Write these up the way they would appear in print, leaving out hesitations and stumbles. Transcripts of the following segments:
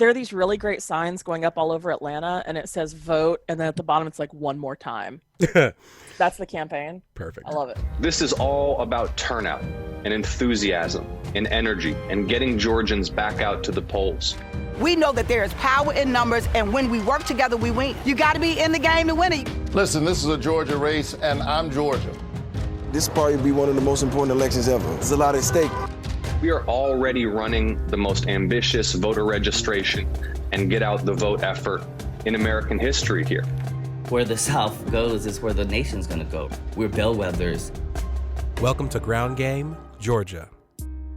There are these really great signs going up all over Atlanta, and it says vote, and then at the bottom it's like one more time. That's the campaign. Perfect. I love it. This is all about turnout and enthusiasm and energy and getting Georgians back out to the polls. We know that there is power in numbers, and when we work together, we win. You got to be in the game to win it. Listen, this is a Georgia race, and I'm Georgia. This probably be one of the most important elections ever. There's a lot at stake. We are already running the most ambitious voter registration and get out the vote effort in American history here. Where the South goes is where the nation's gonna go. We're bellwethers. Welcome to Ground Game, Georgia.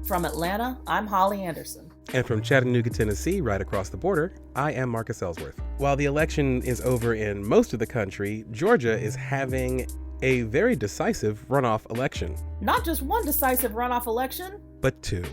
From Atlanta, I'm Holly Anderson. And from Chattanooga, Tennessee, right across the border, I am Marcus Ellsworth. While the election is over in most of the country, Georgia is having a very decisive runoff election. Not just one decisive runoff election, but two.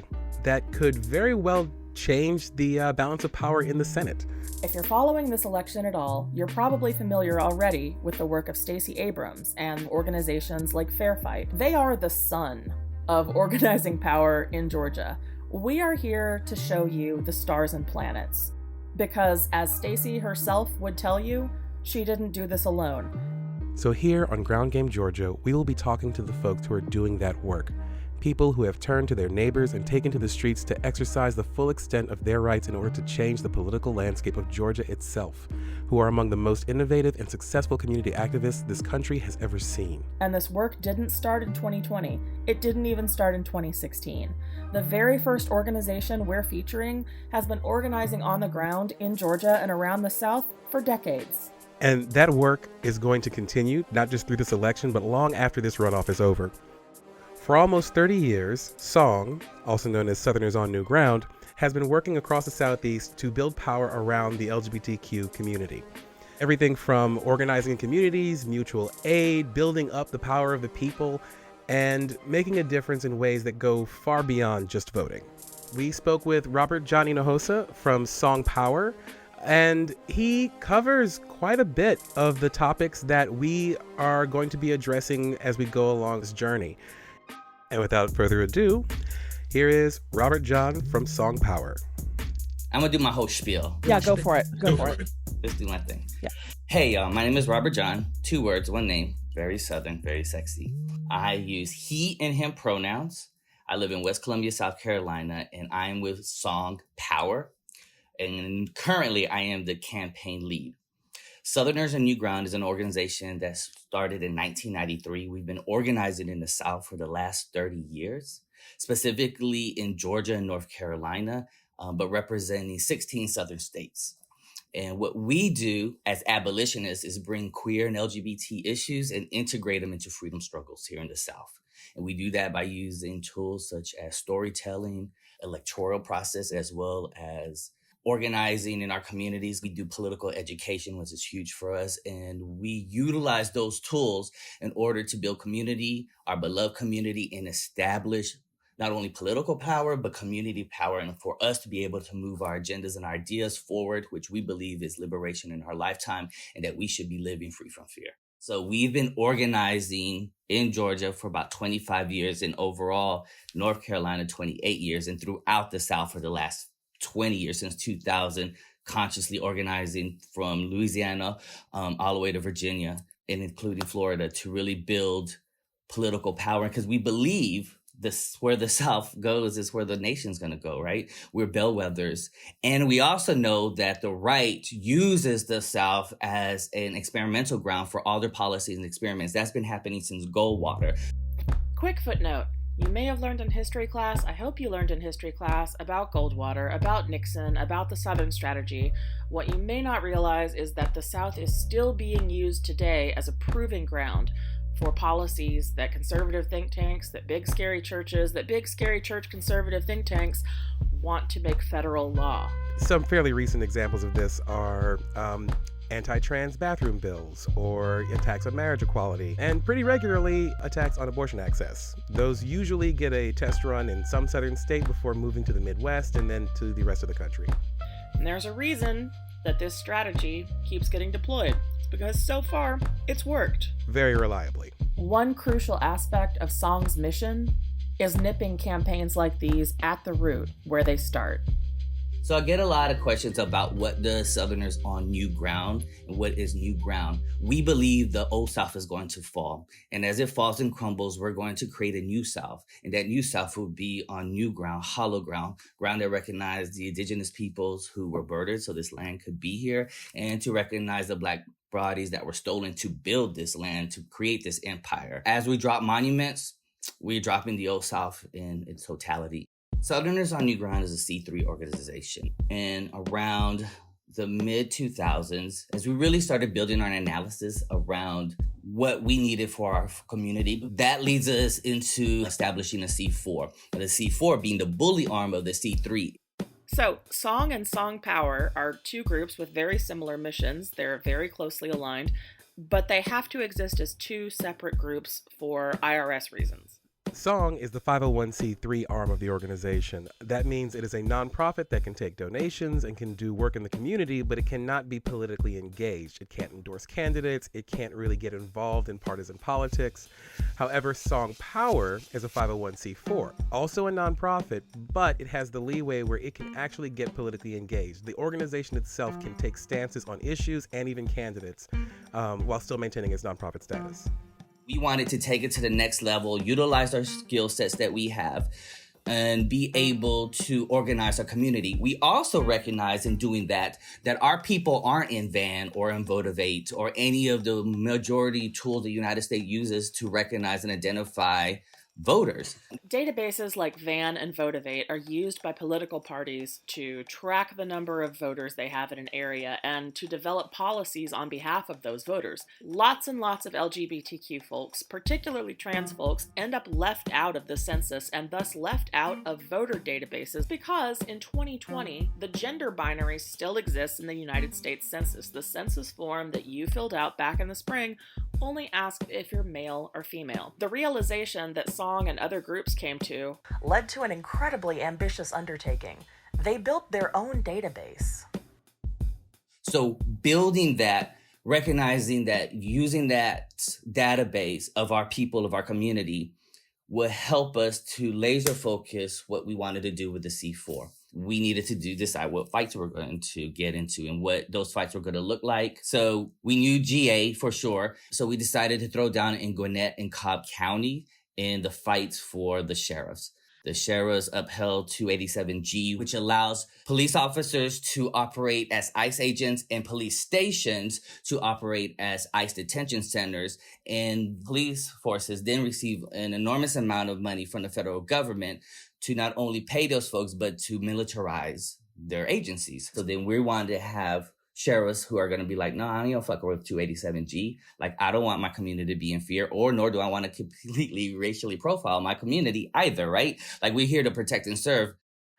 That could very well change the balance of power in the Senate. If you're following this election at all, you're probably familiar already with the work of Stacey Abrams and organizations like Fair Fight. They are the sun of organizing power in Georgia. We are here to show you the stars and planets. Because as Stacey herself would tell you, she didn't do this alone. So here on Ground Game Georgia, we will be talking to the folks who are doing that work. People who have turned to their neighbors and taken to the streets to exercise the full extent of their rights in order to change the political landscape of Georgia itself, who are among the most innovative and successful community activists this country has ever seen. And this work didn't start in 2020. It didn't even start in 2016. The very first organization we're featuring has been organizing on the ground in Georgia and around the South for decades. And that work is going to continue, not just through this election, but long after this runoff is over. For almost 30 years, SONG, also known as Southerners on New Ground, has been working across the Southeast to build power around the LGBTQ community. Everything from organizing communities, mutual aid, building up the power of the people, and making a difference in ways that go far beyond just voting. We spoke with Robert-John Hinojosa from Song Power, and he covers quite a bit of the topics that we are going to be addressing as we go along this journey. And without further ado, here is Robert-John from Song Power. I'm gonna do my whole spiel. Yeah, go for it. Go for it. Let's do my thing. Yeah. Hey, y'all, my name is Robert-John. 2 words, 1 name. Very Southern, very sexy. I use he and him pronouns. I live in West Columbia, South Carolina, and I am with Song Power. And currently, I am the campaign lead. Southerners on New Ground is an organization that started in 1993. We've been organizing in the South for the last 30 years, specifically in Georgia and North Carolina, but representing 16 Southern states. And what we do as abolitionists is bring queer and LGBT issues and integrate them into freedom struggles here in the South. And we do that by using tools such as storytelling, electoral process, as well as organizing in our communities. We do political education, which is huge for us. And we utilize those tools in order to build community, our beloved community, and establish not only political power, but community power. And for us to be able to move our agendas and our ideas forward, which we believe is liberation in our lifetime and that we should be living free from fear. So we've been organizing in Georgia for about 25 years and overall North Carolina, 28 years, and throughout the South for the last 20 years, since 2000, consciously organizing from Louisiana all the way to Virginia and including Florida to really build political power. Because we believe this, where the South goes is where the nation's going to go, right? We're bellwethers. And we also know that the right uses the South as an experimental ground for all their policies and experiments. That's been happening since Goldwater. Quick footnote. You may have learned in history class, I hope you learned in history class, about Goldwater, about Nixon, about the Southern strategy. What you may not realize is that the South is still being used today as a proving ground for policies that conservative think tanks, that big scary churches, that big scary church conservative think tanks want to make federal law. Some fairly recent examples of this are anti-trans bathroom bills or attacks on marriage equality, and pretty regularly attacks on abortion access. Those usually get a test run in some southern state before moving to the Midwest and then to the rest of the country. And there's a reason that this strategy keeps getting deployed. It's because so far, it's worked. Very reliably. One crucial aspect of Song's mission is nipping campaigns like these at the root, where they start. So I get a lot of questions about what does Southerners on new ground and what is new ground. We believe the old South is going to fall. And as it falls and crumbles, we're going to create a new South. And that new South will be on new ground, hollow ground, ground that recognizes the indigenous peoples who were birthed so this land could be here, and to recognize the Black bodies that were stolen to build this land, to create this empire. As we drop monuments, we're dropping the old South in its totality. Southerners on New Ground is a C3 organization. And around the mid-2000s, as we really started building our analysis around what we needed for our community, that leads us into establishing a C4. The C4 being the bully arm of the C3. So, Song and Song Power are two groups with very similar missions. They're very closely aligned, but they have to exist as two separate groups for IRS reasons. Song is the 501c3 arm of the organization. That means it is a nonprofit that can take donations and can do work in the community, but it cannot be politically engaged. It can't endorse candidates. It can't really get involved in partisan politics. However, Song Power is a 501c4, also a nonprofit, but it has the leeway where it can actually get politically engaged. The organization itself can take stances on issues and even candidates while still maintaining its nonprofit status. We wanted to take it to the next level, utilize our skill sets that we have, and be able to organize our community. We also recognize in doing that our people aren't in VAN or in Votivate or any of the majority tools the United States uses to recognize and identify voters. Databases like VAN and Votivate are used by political parties to track the number of voters they have in an area and to develop policies on behalf of those voters. Lots and lots of LGBTQ folks, particularly trans folks, end up left out of the census and thus left out of voter databases because in 2020, the gender binary still exists in the United States Census. The census form that you filled out back in the spring only asked if you're male or female. The realization that Song and other groups came to led to an incredibly ambitious undertaking. They built their own database. So building that, recognizing that, using that database of our people, of our community, would help us to laser focus what we wanted to do with the C4. We needed to decide what fights we're going to get into and what those fights were going to look like. So we knew GA for sure. So we decided to throw down in Gwinnett and Cobb County in the fights for the sheriffs. The sheriffs upheld 287G, which allows police officers to operate as ICE agents and police stations to operate as ICE detention centers. And police forces then receive an enormous amount of money from the federal government to not only pay those folks, but to militarize their agencies. So then we wanted to have sheriffs who are going to be like, no, I don't fuck with 287G. Like, I don't want my community to be in fear, or nor do I want to completely racially profile my community either, right? Like, we're here to protect and serve.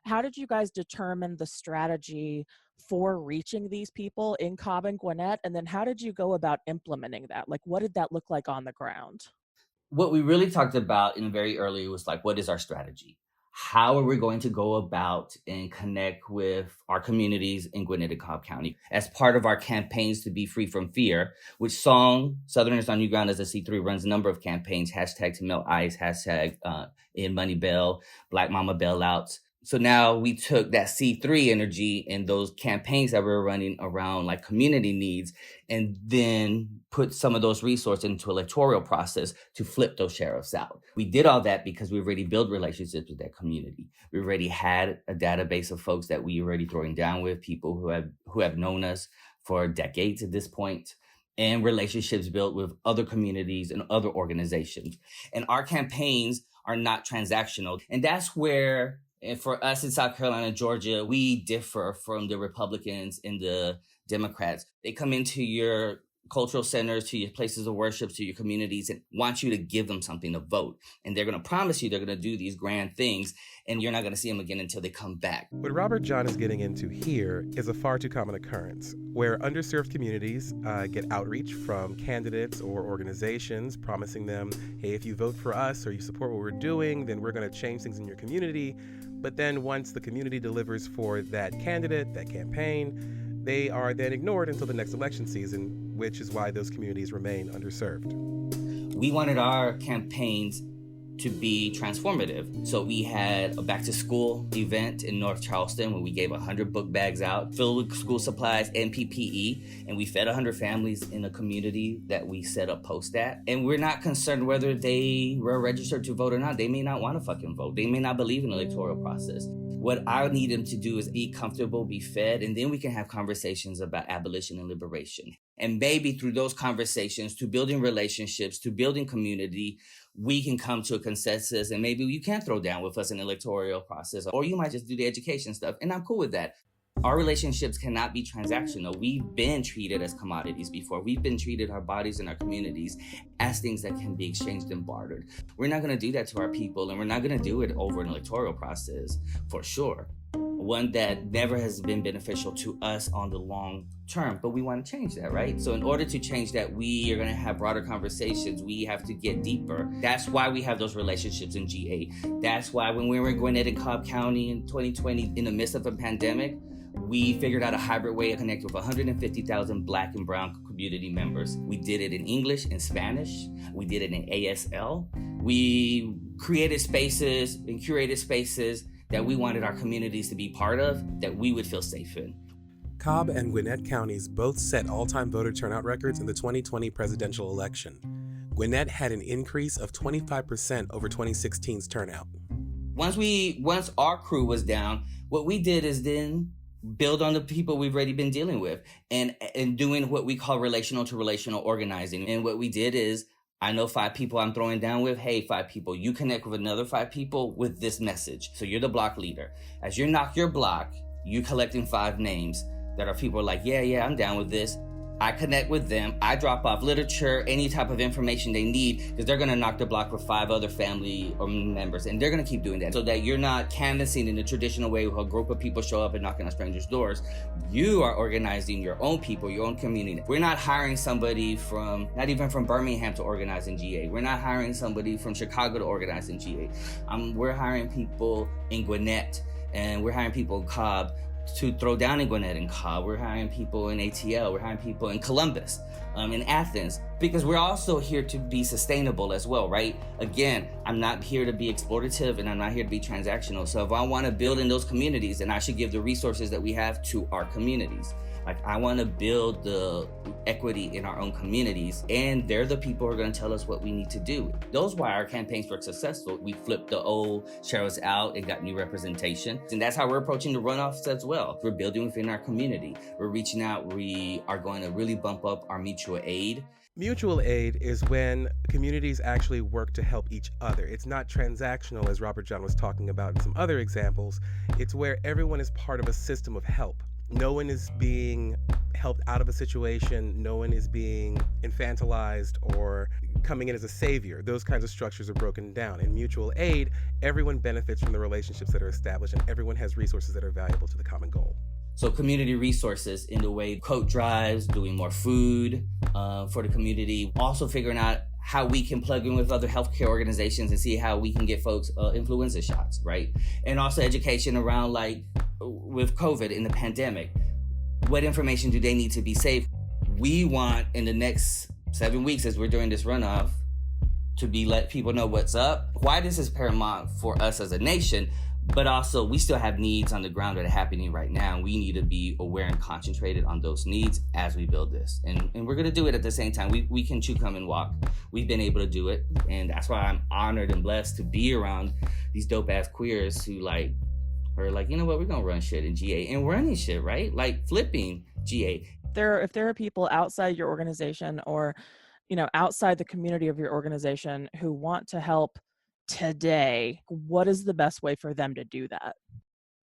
How did you guys determine the strategy for reaching these people in Cobb and Gwinnett? And then how did you go about implementing that? Like, what did that look like on the ground? What we really talked about in very early was like, what is our strategy? How are we going to go about and connect with our communities in Gwinnett and Cobb County as part of our campaigns to be free from fear, which Song, Southerners on New Ground as a C3 runs a number of campaigns, hashtag to melt ICE, hashtag in money bail, Black Mama bailouts. So now we took that C3 energy and those campaigns that we were running around like community needs and then put some of those resources into electoral process to flip those sheriffs out. We did all that because we already built relationships with that community. We already had a database of folks that we already throwing down with, people who have known us for decades at this point, and relationships built with other communities and other organizations. And our campaigns are not transactional. And that's where, and for us in South Carolina and Georgia, we differ from the Republicans and the Democrats. They come into your cultural centers, to your places of worship, to your communities, and want you to give them something to vote. And they're going to promise you they're going to do these grand things, and you're not going to see them again until they come back. What Robert-John is getting into here is a far too common occurrence, where underserved communities get outreach from candidates or organizations promising them, hey, if you vote for us or you support what we're doing, then we're going to change things in your community. But then once the community delivers for that candidate, that campaign, they are then ignored until the next election season, which is why those communities remain underserved. We wanted our campaigns to be transformative. So we had a back to school event in North Charleston where we gave 100 book bags out, filled with school supplies and PPE, and we fed 100 families in a community that we set up post at. And we're not concerned whether they were registered to vote or not. They may not want to fucking vote. They may not believe in the electoral process. What I need them to do is be comfortable, be fed, and then we can have conversations about abolition and liberation. And maybe through those conversations, to building relationships, to building community, we can come to a consensus, and maybe you can throw down with us in the electoral process, or you might just do the education stuff, and I'm cool with that. Our relationships cannot be transactional. We've been treated as commodities before. We've been treated, our bodies and our communities, as things that can be exchanged and bartered. We're not going to do that to our people, and we're not going to do it over an electoral process, for sure. One that never has been beneficial to us on the long term, but we want to change that, right? So in order to change that, we are going to have broader conversations. We have to get deeper. That's why we have those relationships in GA. That's why when we were in Gwinnett and Cobb County in 2020, in the midst of a pandemic, we figured out a hybrid way to connect with 150,000 Black and Brown community members. We did it in English and Spanish. We did it in ASL. We created spaces and curated spaces that we wanted our communities to be part of, that we would feel safe in. Cobb and Gwinnett counties both set all-time voter turnout records in the 2020 presidential election. Gwinnett had an increase of 25% over 2016's turnout. Once our crew was down, what we did is then build on the people we've already been dealing with and doing what we call relational to relational organizing. And what we did is, I know 5 people I'm throwing down with. Hey, 5 people, you connect with another 5 people with this message. So you're the block leader. As you knock your block, you collecting 5 names that are people like, yeah, I'm down with this. I connect with them. I drop off literature, any type of information they need, because they're going to knock the block with 5 other family or members. And they're going to keep doing that so that you're not canvassing in the traditional way where a group of people show up and knocking on strangers' doors. You are organizing your own people, your own community. We're not hiring somebody not even from Birmingham to organize in GA. We're not hiring somebody from Chicago to organize in GA. We're hiring people in Gwinnett, and we're hiring people in Cobb to throw down in Gwinnett and Cobb. We're hiring people in ATL. We're hiring people in Columbus, in Athens, because we're also here to be sustainable as well, right? Again, I'm not here to be exploitative, and I'm not here to be transactional. So if I want to build in those communities, then I should give the resources that we have to our communities. Like, I want to build the equity in our own communities, and they're the people who are going to tell us what we need to do. Those why our campaigns were successful. We flipped the old sheriffs out and got new representation. And that's how we're approaching the runoffs as well. We're building within our community. We're reaching out. We are going to really bump up our mutual aid. Mutual aid is when communities actually work to help each other. It's not transactional, as Robert-John was talking about in some other examples. It's where everyone is part of a system of help. No one is being helped out of a situation. No one is being infantilized or coming in as a savior. Those kinds of structures are broken down. In mutual aid, everyone benefits from the relationships that are established, and everyone has resources that are valuable to the common goal. So community resources in the way coat drives, doing more food for the community, also figuring out how we can plug in with other healthcare organizations and see how we can get folks influenza shots, right? And also education around, like, with COVID in the pandemic, what information do they need to be safe? We want in the next 7 weeks, as we're doing this runoff, to be let people know what's up, why this is paramount for us as a nation, but also we still have needs on the ground that are happening right now. We need to be aware and concentrated on those needs as we build this. And we're going to do it at the same time. We can chew, come, and walk. We've been able to do it. And that's why I'm honored and blessed to be around these dope ass queers who are like, you know what, we're going to run shit in GA and running shit, right? Like flipping GA. If there are people outside your organization or, outside the community of your organization who want to help today, what is the best way for them to do that?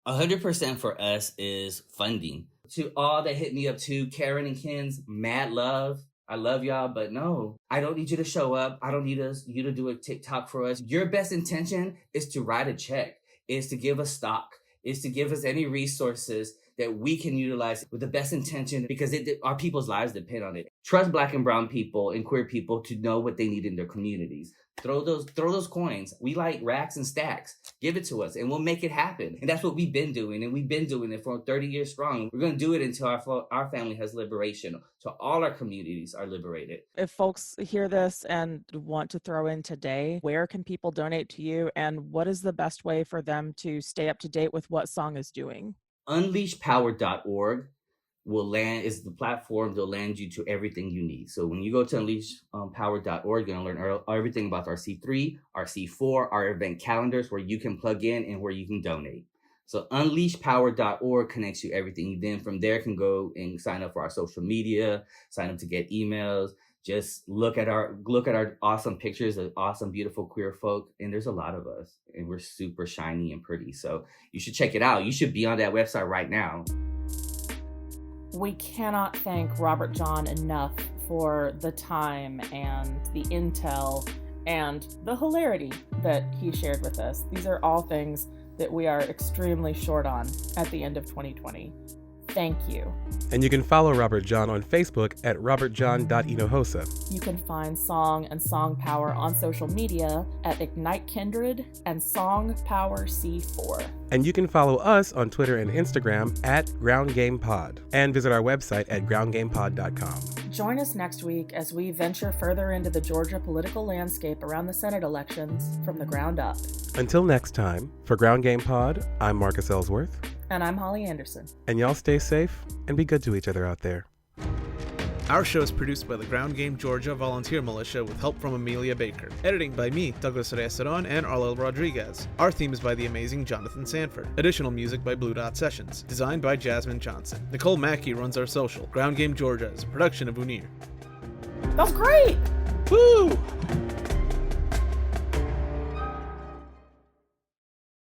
100% for us is funding. To all that hit me up too, Karen and Ken's, mad love. I love y'all, but no, I don't need you to show up. I don't need you to do a TikTok for us. Your best intention is to write a check, is to give us stock, is to give us any resources that we can utilize with the best intention, because our people's lives depend on it. Trust Black and Brown people and queer people to know what they need in their communities. Throw those coins. We like racks and stacks. Give it to us and we'll make it happen. And that's what we've been doing. And we've been doing it for 30 years strong. We're going to do it until our family has liberation. So all our communities are liberated. If folks hear this and want to throw in today, where can people donate to you? And what is the best way for them to stay up to date with what Song is doing? Unleashpower.org is the platform that'll land you to everything you need. So when you go to unleashpower.org, you're going to learn everything about our C3, our C4, our event calendars, where you can plug in and where you can donate. So unleashpower.org connects you everything. You then from there can go and sign up for our social media, sign up to get emails. Just look at our awesome pictures of awesome, beautiful queer folk. And there's a lot of us and we're super shiny and pretty. So you should check it out. You should be on that website right now. We cannot thank Robert-John enough for the time and the intel and the hilarity that he shared with us. These are all things that we are extremely short on at the end of 2020. Thank you. And you can follow Robert-John on Facebook at robertjohn.hinojosa. You can find Song and Song Power on social media at Ignite Kindred and Song Power C4. And you can follow us on Twitter and Instagram at Ground Game Pod, and visit our website at groundgamepod.com. Join us next week as we venture further into the Georgia political landscape around the Senate elections from the ground up. Until next time, for Ground Game Pod, I'm Marcus Ellsworth. And I'm Holly Anderson. And y'all stay safe and be good to each other out there. Our show is produced by the Ground Game Georgia Volunteer Militia with help from Amelia Baker. Editing by me, Douglas Reyes-Ceron, and Arlel Rodriguez. Our theme is by the amazing Jonathan Sanford. Additional music by Blue Dot Sessions. Designed by Jasmine Johnson. Nicole Mackey runs our social. Ground Game Georgia is a production of Unir. That's great! Woo!